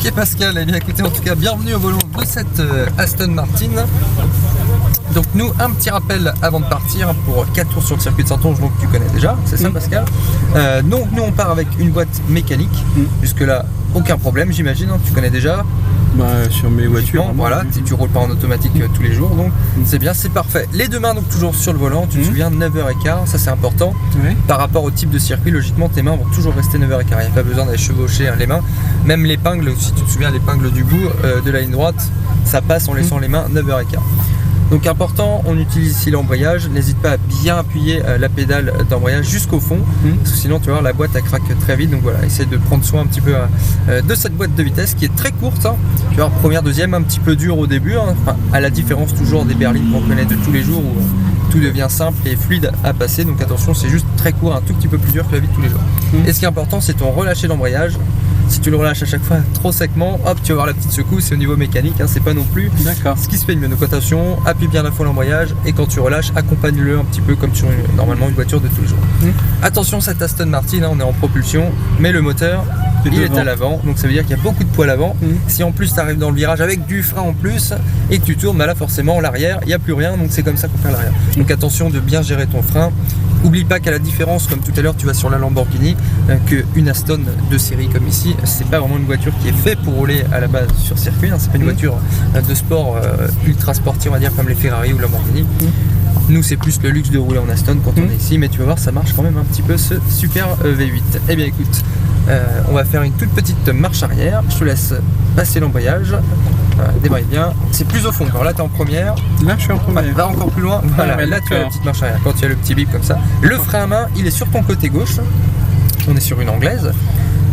Ok Pascal, eh bien écoutez, en tout cas bienvenue au volant de cette Aston Martin. Donc nous, un petit rappel avant de partir pour 4 tours sur le circuit de Saintonge, donc tu connais déjà, c'est ça Pascal. Donc nous on part avec une boîte mécanique, jusque là aucun problème j'imagine, hein, tu connais déjà. Sur mes voitures. Voilà, tu roules pas en automatique tous les jours, donc c'est bien, c'est parfait. Les deux mains donc toujours sur le volant, tu te souviens 9h15, ça c'est important. Par rapport au type de circuit, logiquement tes mains vont toujours rester 9h15, il n'y a pas besoin d'aller chevaucher les mains. Même l'épingle, si tu te souviens l'épingle du bout de la ligne droite, ça passe en laissant les mains 9h15. Donc important, on utilise ici l'embrayage, n'hésite pas à bien appuyer la pédale d'embrayage jusqu'au fond, parce que sinon tu vas voir la boîte elle craque très vite, donc voilà, essaie de prendre soin un petit peu de cette boîte de vitesse qui est très courte, hein. Tu vas voir première, deuxième, un petit peu dur au début, hein. Enfin, à la différence toujours des berlines qu'on connaît de tous les jours où tout devient simple et fluide à passer, donc attention c'est juste très court, un tout petit peu plus dur que la vie de tous les jours. Et ce qui est important c'est ton relâcher d'embrayage. Si tu le relâches à chaque fois trop secement, hop, tu vas avoir la petite secousse, c'est au niveau mécanique, hein, c'est pas non plus ce qui se fait de mieux. Donc attention, appuie bien à fond l'embrayage et quand tu relâches, accompagne-le un petit peu comme sur normalement une voiture de tous les jours. Attention, cette Aston Martin, hein, on est en propulsion, mais le moteur, il est à l'avant, donc ça veut dire qu'il y a beaucoup de poids à l'avant. Si en plus tu arrives dans le virage avec du frein en plus et que tu tournes, là forcément l'arrière, il n'y a plus rien, donc c'est comme ça qu'on fait à l'arrière. Donc attention de bien gérer ton frein. Oublie pas qu'à la différence, comme tout à l'heure tu vas sur la Lamborghini, qu'une Aston de série comme ici, c'est pas vraiment une voiture qui est faite pour rouler à la base sur circuit, hein, c'est pas une voiture de sport ultra sportive on va dire comme les Ferrari ou Lamborghini. Nous c'est plus le luxe de rouler en Aston quand on est ici, mais tu vas voir ça marche quand même un petit peu ce super V8. Eh bien écoute, on va faire une toute petite marche arrière, je te laisse passer l'embrayage. Démarre bien, c'est plus au fond encore, là tu es en première. Là je suis en première. Va encore plus loin, voilà, là tu as la petite marche arrière, quand tu as le petit bip comme ça. Le frein à main, il est sur ton côté gauche, on est sur une anglaise.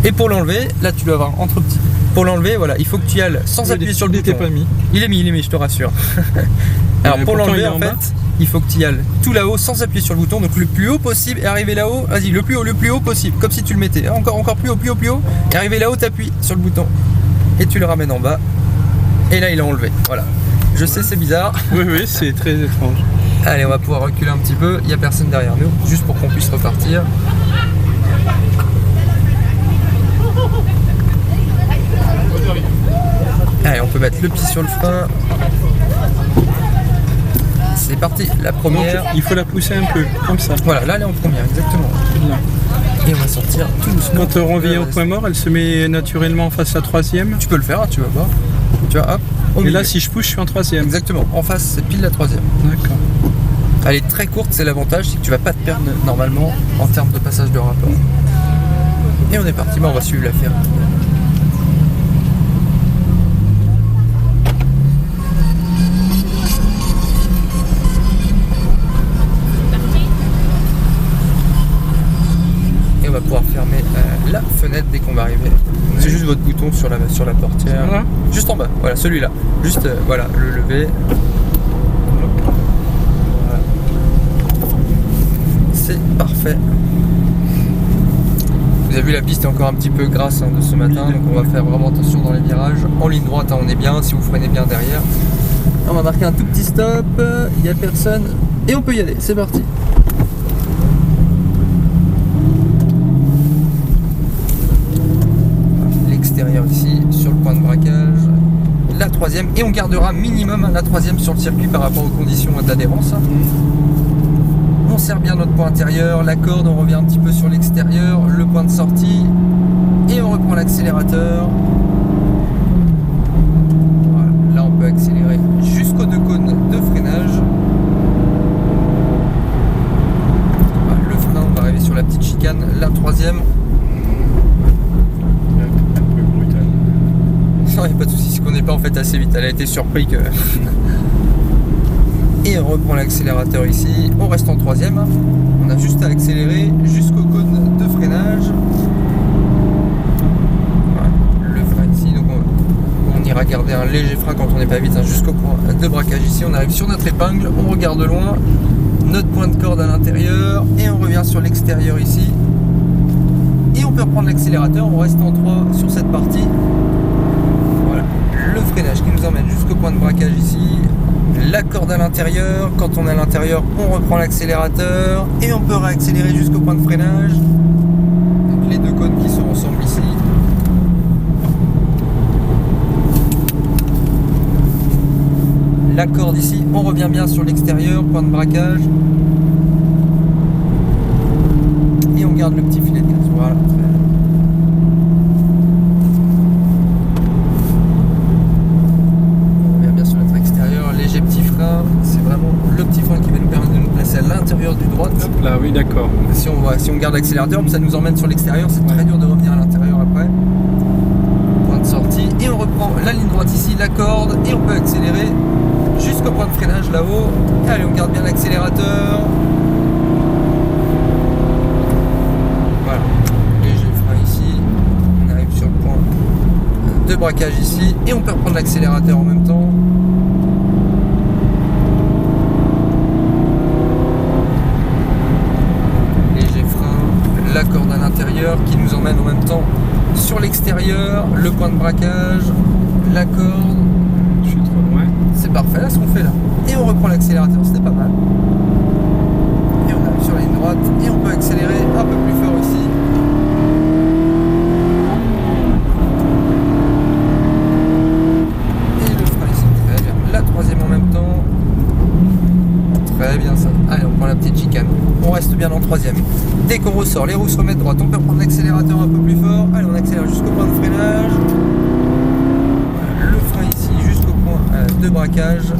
Et pour l'enlever, là tu dois avoir entre petits. Pour l'enlever, voilà, il faut que tu y ailles sans appuyer sur le bouton. Pas mis. Il est mis, je te rassure. Alors pour l'enlever en fait, il faut que tu y ailles tout là-haut sans appuyer sur le bouton, donc le plus haut possible et arriver là-haut, vas-y, le plus haut possible, comme si tu le mettais. Encore plus haut, et arriver là-haut, tu appuies sur le bouton. Et tu le ramènes en bas. Et là il est enlevé, voilà. Je sais c'est bizarre. Oui, c'est très étrange. Allez, on va pouvoir reculer un petit peu, il n'y a personne derrière nous, juste pour qu'on puisse repartir. Allez, on peut mettre le pied sur le frein. C'est parti, la première. Donc, il faut la pousser un peu, comme ça. Voilà, là elle est en première, exactement. Là. Et on va sortir tout doucement. Quand on revient au point mort, elle se met naturellement face à troisième. Tu peux le faire, hein, tu vas voir. Tu vois, hop. Et là, si je pousse, je suis en troisième. Exactement, en face, c'est pile la troisième. D'accord. Elle est très courte, c'est l'avantage, c'est que tu vas pas te perdre normalement en termes de passage de rapport. Et on est parti, on va suivre l'affaire. Et on va pouvoir fermer la fenêtre dès qu'on va arriver. C'est juste votre bouton sur la portière. Voilà. Juste en bas, voilà, celui-là. Juste, voilà, le lever. Voilà. C'est parfait. Vous avez vu, la piste est encore un petit peu grasse de ce matin, donc on va faire vraiment attention dans les virages. En ligne droite, hein, on est bien, si vous freinez bien derrière. On va marquer un tout petit stop, il n'y a personne, et on peut y aller, c'est parti. L'extérieur ici, sur le point de braquage. La troisième, et on gardera minimum la troisième sur le circuit par rapport aux conditions d'adhérence. On serre bien notre point intérieur, la corde, on revient un petit peu sur l'extérieur, le point de sortie, et on reprend l'accélérateur. Voilà, là on peut accélérer jusqu'aux deux cônes de freinage. Voilà, le frein, on va arriver sur la petite chicane, la troisième. Non, il n'y a pas de souci, c'est qu'on n'est pas en fait assez vite, elle a été surpris que... Et on reprend l'accélérateur ici, on reste en troisième, on a juste à accélérer jusqu'au cône de freinage. Voilà, le frein ici, donc on ira garder un léger frein quand on n'est pas vite, hein, jusqu'au point de braquage ici, on arrive sur notre épingle, on regarde de loin, notre point de corde à l'intérieur, et on revient sur l'extérieur ici. Et on peut reprendre l'accélérateur, on reste en 3 sur cette partie. Voilà, le freinage qui nous emmène jusqu'au point de braquage ici. La corde à l'intérieur, quand on est à l'intérieur, on reprend l'accélérateur et on peut réaccélérer jusqu'au point de freinage. Donc les deux cônes qui sont ensemble ici. la corde ici, on revient bien sur l'extérieur, point de braquage. Et on garde le petit filet de gaz. Voilà. On revient bien sur notre extérieur, léger petit frein. C'est vraiment le petit frein qui va nous permettre de nous placer à l'intérieur du droite. Là, oui, d'accord. Si on garde l'accélérateur, ça nous emmène sur l'extérieur, c'est très dur de revenir à l'intérieur après. Point de sortie, et on reprend la ligne droite ici, la corde, et on peut accélérer jusqu'au point de freinage là-haut. Allez, on garde bien l'accélérateur. Voilà, léger frein ici, on arrive sur le point de braquage ici, et on peut reprendre l'accélérateur en même temps. Léger frein, la corde à l'intérieur qui nous emmène en même temps sur l'extérieur, le point de braquage, la corde. Je suis trop loin. C'est parfait là ce qu'on fait là. Et on reprend l'accélérateur, c'était pas mal. Et on arrive sur la ligne droite et on peut accélérer un peu plus fort ici. Et le frein ici, très bien. La troisième en même temps. Très bien ça. Allez, on prend la petite chicane. On reste bien en troisième. Dès qu'on ressort, les roues se remettent droite. On peut prendre l'accélérateur un peu plus fort. Allez, on accélère jusqu'au point de freinage. Voilà, le frein ici jusqu'au point de braquage.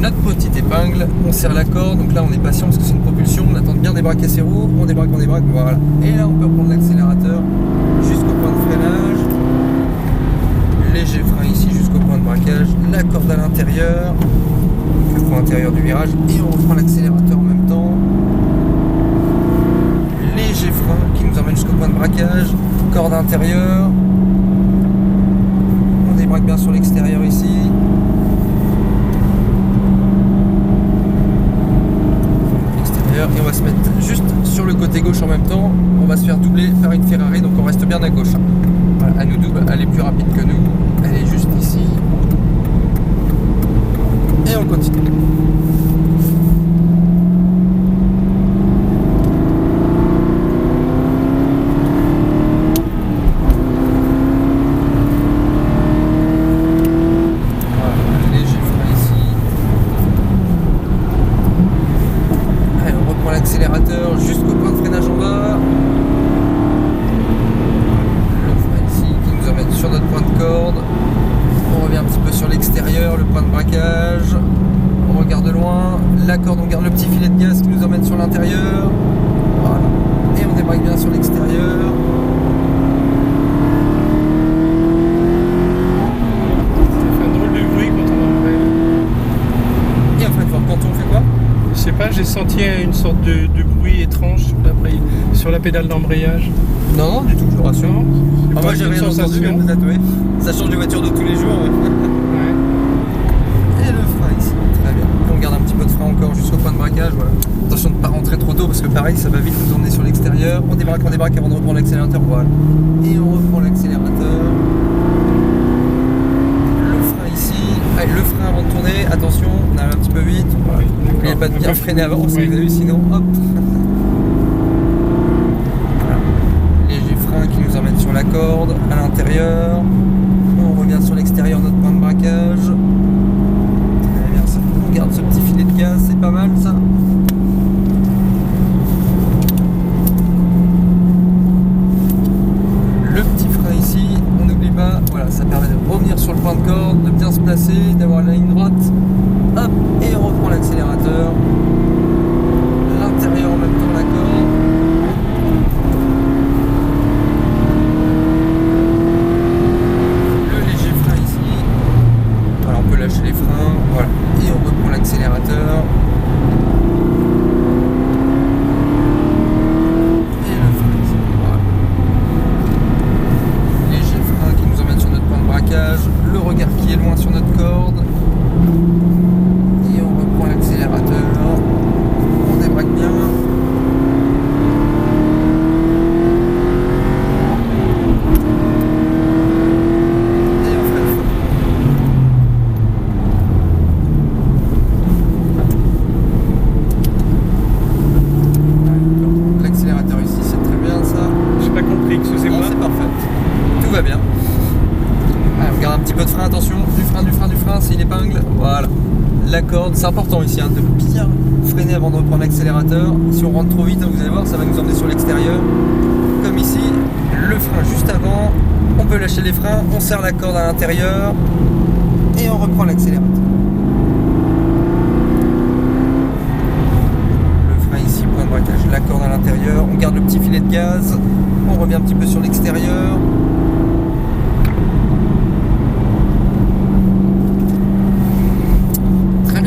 Notre petite épingle, on serre la corde. Donc là, on est patient parce que c'est une propulsion. On attend de bien débraquer ses roues. On débraque, voilà. Et là, on peut prendre l'accélérateur jusqu'au point de freinage. Léger frein ici jusqu'au point de braquage. La corde à l'intérieur. Le point intérieur du virage. Et on reprend l'accélérateur en même temps. Léger frein qui nous emmène jusqu'au point de braquage, corde intérieure, on débraque bien sur l'extérieur ici, extérieur, et on va se mettre juste sur le côté gauche en même temps. On va se faire doubler par une Ferrari, donc on reste bien à gauche. Voilà, elle nous double, elle est plus rapide que nous, elle est juste ici, et on continue. L'accélérateur jusqu'au point de freinage en bas. Le frein ici qui nous emmène sur notre point de corde. On revient un petit peu sur l'extérieur, le point de braquage. On regarde de loin. La corde, on garde le petit filet de gaz qui nous emmène sur l'intérieur. Voilà. Et on débraque bien sur l'extérieur. Ça fait un drôle de bruit quand on embraye. Et en fait, quand on fait quoi? Je sais pas, j'ai senti une sorte de bruit étrange sur la pédale d'embrayage. Non, du tout, je vous rassure. Ah, moi j'ai rien entendu, mais peut-être, oui. Ça change des voitures de tous les jours. Ouais. Et le frein ici, très bien. Et on garde un petit peu de frein encore jusqu'au point de braquage. Voilà. Attention de ne pas rentrer trop tôt parce que pareil, ça va vite nous emmener sur l'extérieur. On débraque avant de reprendre l'accélérateur. Voilà. Et on reprend l'accélérateur. Le frein ici. Allez, le frein avant de tourner. Attention, on arrive un petit peu vite. Voilà. N'oubliez pas de bien freiner avant, si vous avez vu, sinon hop. Voilà. Léger frein qui nous emmène sur la corde, à l'intérieur. On revient sur l'extérieur, notre point de braquage. Très bien, ça. On garde ce petit filet de gaz, c'est pas mal ça. Le petit frein ici, on n'oublie pas, voilà, ça permet de revenir sur le point de corde, de bien se placer, d'avoir la ligne droite. Hop, et on reprend l'accélérateur. L'intérieur en même temps, la corde. Le léger frein ici. Voilà, on peut lâcher les freins. Voilà. Et on reprend l'accélérateur. Et le frein ici. Voilà. Léger frein qui nous emmène sur notre point de braquage. Le regard qui est loin sur notre corde. Et on reprend l'accélérateur. peu de frein, attention, du frein, c'est une épingle, voilà. La corde, c'est important ici hein, de bien freiner avant de reprendre l'accélérateur. Si on rentre trop vite, hein, vous allez voir, ça va nous emmener sur l'extérieur. Comme ici, le frein juste avant, on peut lâcher les freins, on serre la corde à l'intérieur et on reprend l'accélérateur. Le frein ici, point de braquage, la corde à l'intérieur, on garde le petit filet de gaz, on revient un petit peu sur l'extérieur.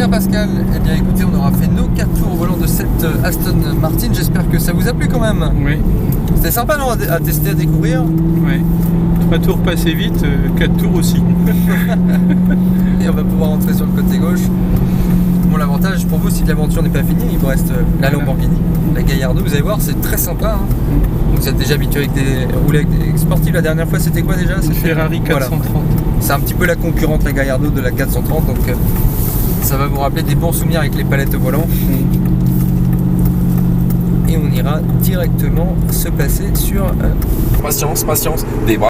Pascal, eh bien écoutez, on aura fait nos 4 tours au volant de cette Aston Martin, j'espère que ça vous a plu quand même. Oui. C'était sympa non, à tester, à découvrir. Oui. 3 tours passés vite, 4 tours aussi. Et on va pouvoir entrer sur le côté gauche. Bon, l'avantage pour vous, si l'aventure n'est pas finie, il vous reste la Lamborghini, la Gallardo, vous allez voir, c'est très sympa. Hein. Vous êtes déjà habitué avec des rouler avec des sportifs, la dernière fois c'était quoi déjà? C'était Ferrari 430. Voilà. C'est un petit peu la concurrente, la Gallardo de la 430, donc ça va vous rappeler des bons souvenirs avec les palettes au volant. Et on ira directement se placer sur... Patience, des bras.